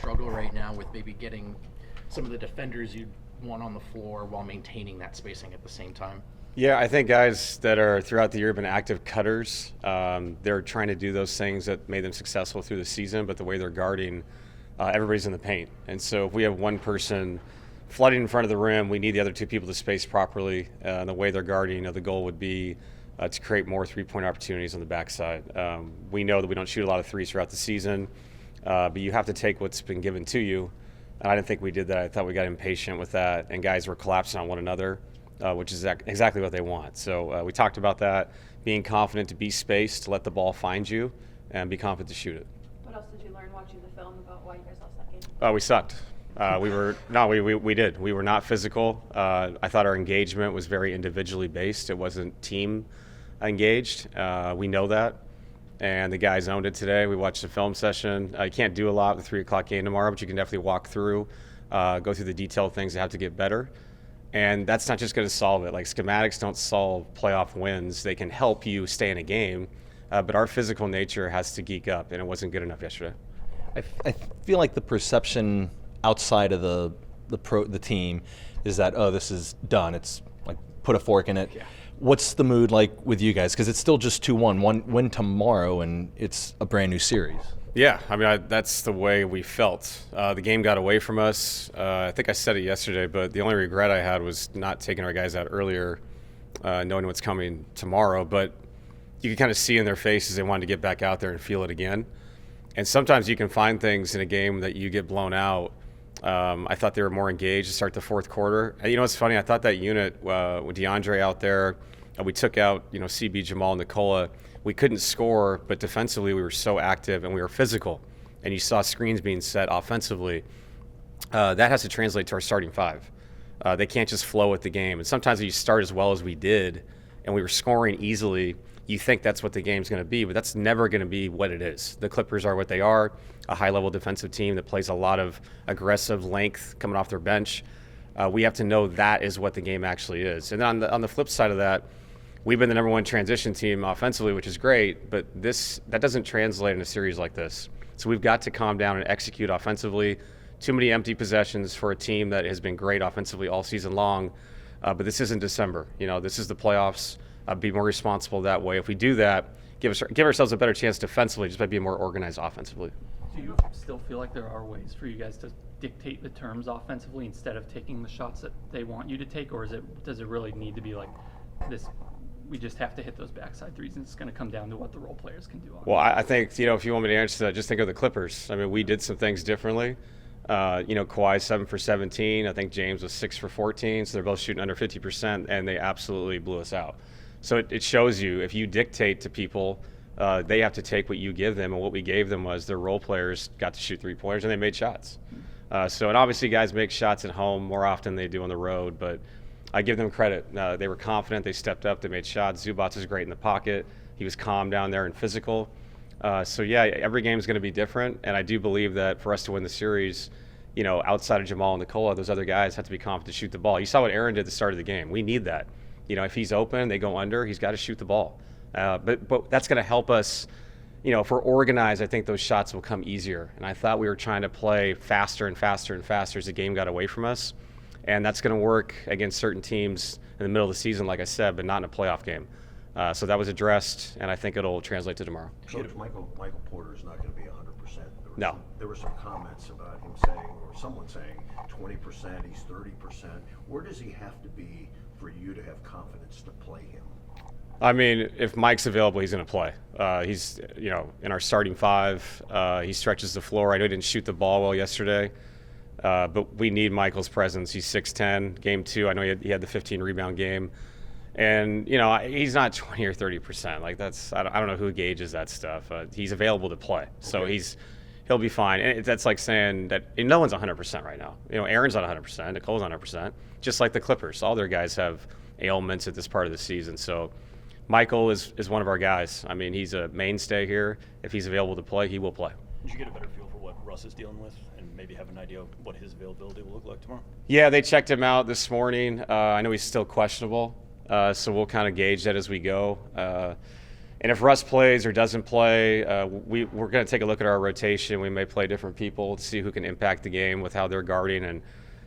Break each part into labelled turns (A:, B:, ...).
A: struggle right now with maybe getting some of the defenders you want on the floor while maintaining that spacing at the same time?
B: Yeah, I think guys that are throughout the year have been active cutters. They're trying to do those things that made them successful through the season, but the way they're guarding, everybody's in the paint. And so if we have one person flooding in front of the rim, we need the other two people to space properly. The way they're guarding, the goal would be to create more three-point opportunities on the backside. We know that we don't shoot a lot of threes throughout the season, but you have to take what's been given to you. And I didn't think we did that. I thought we got impatient with that, and guys were collapsing on one another. Which is exactly what they want. So we talked about that, being confident to be spaced, to let the ball find you, and be confident to shoot it.
C: What else did you learn watching the film about why you guys lost that game?
B: We sucked. We did. We were not physical. I thought our engagement was very individually based. It wasn't team engaged. We know that. And the guys owned it today. We watched the film session. You can't do a lot with the 3 o'clock game tomorrow, but you can definitely walk through, go through the detailed things that have to get better. And that's not just going to solve it. Like, schematics don't solve playoff wins. They can help you stay in a game, but our physical nature has to geek up, and it wasn't good enough yesterday.
D: I feel like the perception outside of the team is that, oh, this is done. It's like put a fork in it.
B: Yeah.
D: What's the mood like with you guys? Because it's still just 2-1. One win tomorrow, and it's a brand new series.
B: Yeah, I mean, that's the way we felt. The game got away from us. I think I said it yesterday, but the only regret I had was not taking our guys out earlier, knowing what's coming tomorrow. But you could kind of see in their faces they wanted to get back out there and feel it again. And sometimes you can find things in a game that you get blown out. I thought they were more engaged to start the fourth quarter. And you know what's funny? I thought that unit with DeAndre out there, we took out CB, Jamal, and Nicola. We couldn't score, but defensively we were so active and we were physical. And you saw screens being set offensively. That has to translate to our starting five. They can't just flow with the game. And sometimes when you start as well as we did and we were scoring easily, you think that's what the game's going to be, but that's never going to be what it is. The Clippers are what they are, a high-level defensive team that plays a lot of aggressive length coming off their bench. We have to know that is what the game actually is. And on the flip side of that, we've been the number one transition team offensively, which is great, but that doesn't translate in a series like this. So we've got to calm down and execute offensively. Too many empty possessions for a team that has been great offensively all season long, but this isn't December. This is the playoffs. Be more responsible that way. If we do that, give ourselves a better chance defensively just by being more organized offensively.
E: Do you still feel like there are ways for you guys to dictate the terms offensively instead of taking the shots that they want you to take, or does it really need to be like this? We just have to hit those backside threes, and it's going to come down to what the role players can do.
B: Well, I think if you want me to answer that, just think of the Clippers. I mean, we did some things differently. Kawhi 7 for 17. I think James was 6 for 14. So they're both shooting under 50%, and they absolutely blew us out. So it shows you if you dictate to people, they have to take what you give them, and what we gave them was their role players got to shoot three-pointers, and they made shots. And obviously guys make shots at home more often than they do on the road, but I give them credit. They were confident. They stepped up. They made shots. Zubats is great in the pocket. He was calm down there and physical. Every game is going to be different, and I do believe that for us to win the series, outside of Jamal and Nicola, those other guys have to be confident to shoot the ball. You saw what Aaron did at the start of the game. We need that. If he's open, they go under, he's got to shoot the ball. But that's going to help us. If we're organized, I think those shots will come easier. And I thought we were trying to play faster and faster and faster as the game got away from us. And that's going to work against certain teams in the middle of the season, like I said, but not in a playoff game. So that was addressed, and I think it'll translate to tomorrow.
F: Coach, Michael Porter is not going to be 100%.
B: No.
F: There were some comments about him saying, or someone saying, 20%, he's 30%. Where does he have to be for you to have confidence to play him?
B: I mean, if Mike's available, he's going to play. He's, in our starting five. He stretches the floor. I know he didn't shoot the ball well yesterday, but we need Michael's presence. He's 6'10". Game 2, I know he had the 15-rebound game. And, he's not 20 or 30%. Like, I don't know who gauges that stuff. He's available to play. So he'll be fine. And that's like saying that no one's 100% right now. Aaron's not 100%. Nicole's not 100%. Just like the Clippers. All their guys have ailments at this part of the season. So Michael is one of our guys. I mean, he's a mainstay here. If he's available to play, he will play.
G: Did you get a better feel for what Russ is dealing with and maybe have an idea of what his availability will look like tomorrow?
B: Yeah, they checked him out this morning. I know he's still questionable, so we'll kind of gauge that as we go. And if Russ plays or doesn't play, we're going to take a look at our rotation. We may play different people to see who can impact the game with how they're guarding and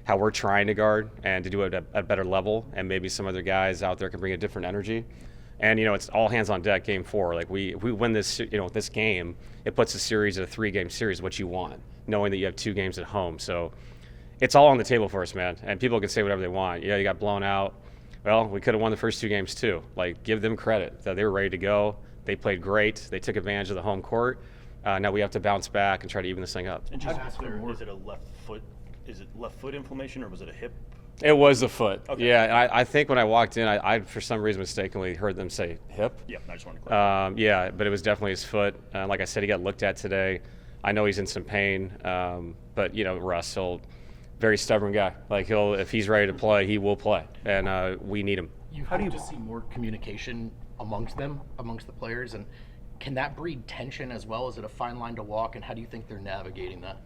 B: how we're trying to guard and to do it at a better level. And maybe some other guys out there can bring a different energy. And, it's all hands on deck game 4. Like, if we win this, this game, it puts a series at a 3-game series, what you want, knowing that you have 2 games at home. So it's all on the table for us, man. And people can say whatever they want. Yeah, you got blown out. Well, we could have won the first 2 games too. Like, give them credit that they were ready to go. They played great. They took advantage of the home court. Now we have to bounce back and try to even this thing up.
G: And just is it a left foot? Is it left foot inflammation or was it a hip?
B: It was the foot.
G: Okay.
B: Yeah, and I think when I walked in, I for some reason mistakenly heard them say hip.
G: Yeah, I just wanted to clarify.
B: Yeah, but it was definitely his foot. Like I said, he got looked at today. I know he's in some pain, but Russ, very stubborn guy. Like, if he's ready to play, he will play, and we need him.
A: You hope to see more communication amongst the players, and can that breed tension as well? Is it a fine line to walk, and how do you think they're navigating that?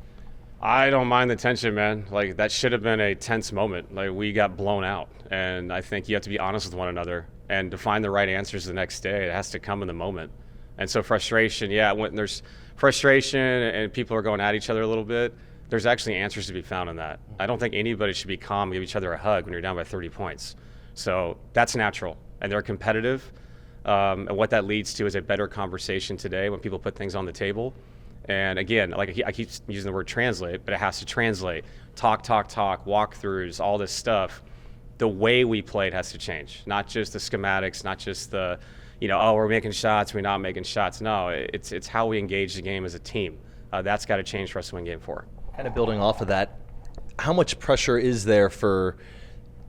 B: I don't mind the tension, man. Like, that should have been a tense moment. Like, we got blown out, and I think you have to be honest with one another and to find the right answers the next day. It has to come in the moment. And so frustration, when there's frustration and people are going at each other a little bit, there's actually answers to be found in that. I don't think anybody should be calm and give each other a hug when you're down by 30 points. So that's natural, and they're competitive. And what that leads to is a better conversation today when people put things on the table. And again, like I keep using the word translate, but it has to translate. Talk, walkthroughs, all this stuff. The way we played has to change, not just the schematics, not just the, we're making shots, we're not making shots. No, it's how we engage the game as a team. That's got to change for us to win game 4.
D: Kind of building off of that, how much pressure is there for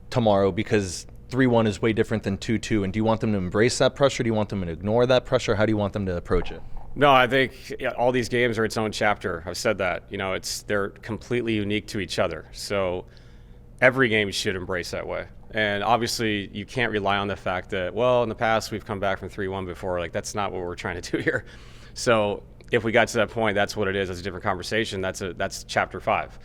D: tomorrow? Because 3-1 is way different than 2-2. And do you want them to embrace that pressure? Do you want them to ignore that pressure? How do you want them to approach it?
B: No, I think all these games are its own chapter. I've said that. They're completely unique to each other. So every game should embrace that way. And obviously, you can't rely on the fact that, in the past we've come back from 3-1 before. Like, that's not what we're trying to do here. So if we got to that point, that's what it is. That's a different conversation. That's chapter 5.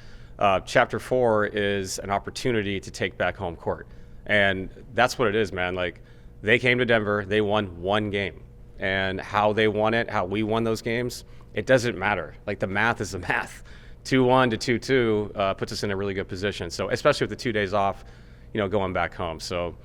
B: Chapter 4 is an opportunity to take back home court. And that's what it is, man. Like, they came to Denver, they won 1 game. And how they won it, how we won those games, it doesn't matter. Like, the math is the math. 2-1 to 2-2 puts us in a really good position. So especially with the 2 days off, going back home. So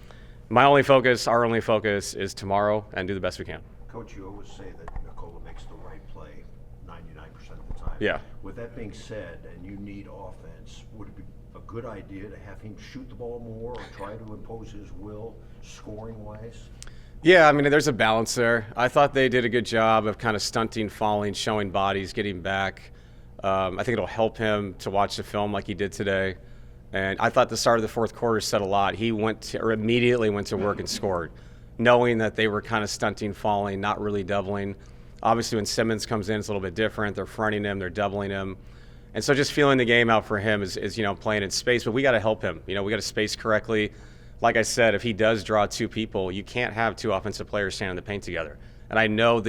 B: our only focus is tomorrow and do the best we can.
F: Coach, you always say that Nikola makes the right play 99% of the time.
B: Yeah.
F: With that being said, and you need offense, would it be a good idea to have him shoot the ball more or try to impose his will scoring-wise?
B: Yeah, I mean, there's a balance there. I thought they did a good job of kind of stunting, falling, showing bodies, getting back. I think it'll help him to watch the film like he did today. And I thought the start of the fourth quarter said a lot. He immediately went to work and scored, knowing that they were kind of stunting, falling, not really doubling. Obviously, when Simmons comes in, it's a little bit different. They're fronting him, they're doubling him. And so just feeling the game out for him is playing in space. But we got to help him. We got to space correctly. Like I said, if he does draw 2 people, you can't have 2 offensive players standing in the paint together. And I know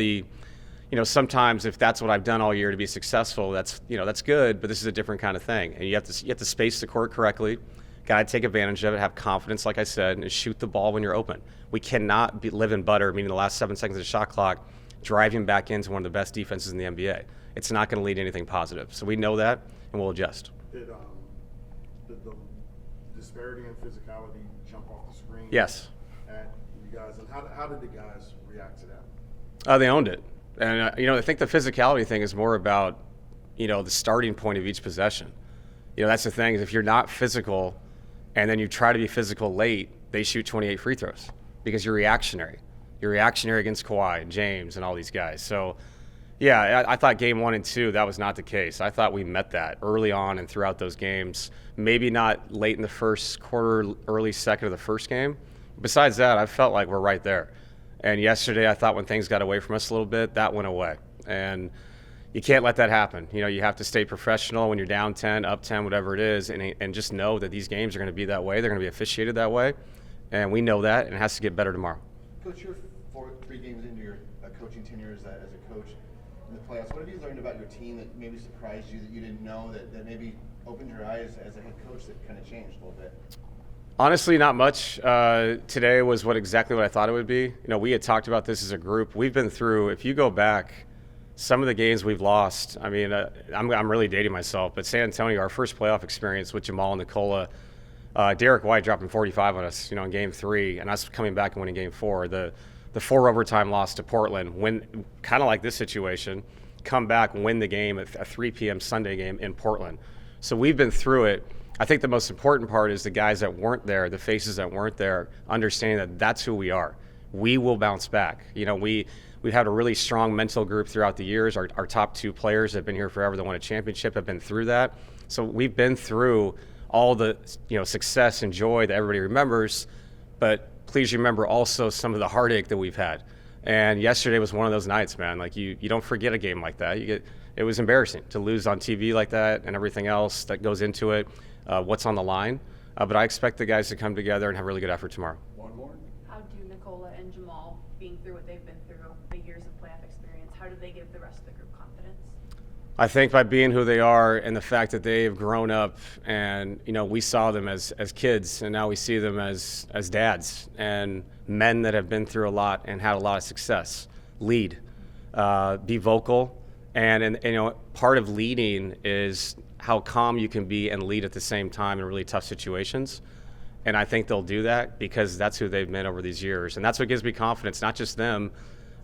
B: sometimes if that's what I've done all year to be successful, that's good, but this is a different kind of thing. And you have to space the court correctly. Got to take advantage of it, have confidence, like I said, and shoot the ball when you're open. We cannot live in butter, meaning the last 7 seconds of the shot clock, driving back into one of the best defenses in the NBA. It's not going to lead to anything positive. So we know that, and we'll adjust.
H: Did the disparity in physicality jump off the screen?
B: Yes.
H: At you guys, and how did the guys react to that?
B: They owned it. And, I think the physicality thing is more about, the starting point of each possession. That's the thing, is if you're not physical and then you try to be physical late, they shoot 28 free throws because you're reactionary. You're reactionary against Kawhi and James and all these guys. So, yeah, I thought game 1 and 2, that was not the case. I thought we met that early on and throughout those games. Maybe not late in the first quarter, early second of the first game. Besides that, I felt like we're right there. And yesterday, I thought when things got away from us a little bit, that went away. And you can't let that happen. You have to stay professional when you're down 10, up 10, whatever it is, and just know that these games are going to be that way. They're going to be officiated that way. And we know that, and it has to get better tomorrow.
I: Coach, you're 3 games into your coaching tenure as a coach in the playoffs. What have you learned about your team that maybe surprised you, that you didn't know, that maybe opened your eyes as a head coach, that kind of changed a little bit?
B: Honestly, not much. Today was exactly what I thought it would be. We had talked about this as a group. We've been through, if you go back, some of the games we've lost. I mean, I'm really dating myself, but San Antonio, our first playoff experience with Jamal and Nicola, Derek White dropping 45 on us, in Game 3, and us coming back and winning Game 4. The 4 overtime loss to Portland, win, kind of like this situation, come back, win the game at a 3 p.m. Sunday game in Portland. So we've been through it. I think the most important part is the guys that weren't there, the faces that weren't there, understanding that that's who we are. We will bounce back. We've had a really strong mental group throughout the years. Our top 2 players that have been here forever that won a championship have been through that. So we've been through all the success and joy that everybody remembers, but please remember also some of the heartache that we've had. And yesterday was one of those nights, man. Like you don't forget a game like that. It was embarrassing to lose on TV like that and everything else that goes into it. What's on the line, but I expect the guys to come together and have a really good effort tomorrow.
C: One more. How do Nicola and Jamal, being through what they've been through, the years of playoff experience, how do they give the rest of the group confidence?
B: I think by being who they are and the fact that they've grown up, and we saw them as kids, and now we see them as dads and men that have been through a lot and had a lot of success. Lead, be vocal, and part of leading is how calm you can be and lead at the same time in really tough situations. And I think they'll do that because that's who they've been over these years. And that's what gives me confidence, not just them,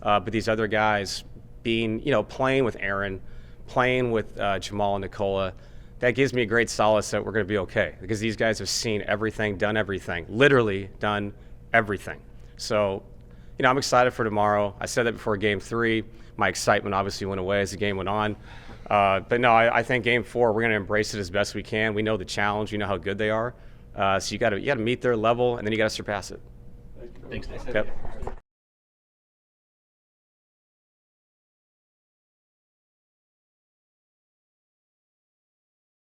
B: but these other guys being, playing with Aaron, playing with Jamal and Nicola. That gives me a great solace that we're going to be okay because these guys have seen everything, done everything, literally done everything. So, I'm excited for tomorrow. I said that before Game 3. My excitement obviously went away as the game went on. But no, I think Game 4, we're going to embrace it as best we can. We know the challenge. We know how good they are. So you got to meet their level, and then you got to surpass it.
A: Thanks, Dave.
B: Yep.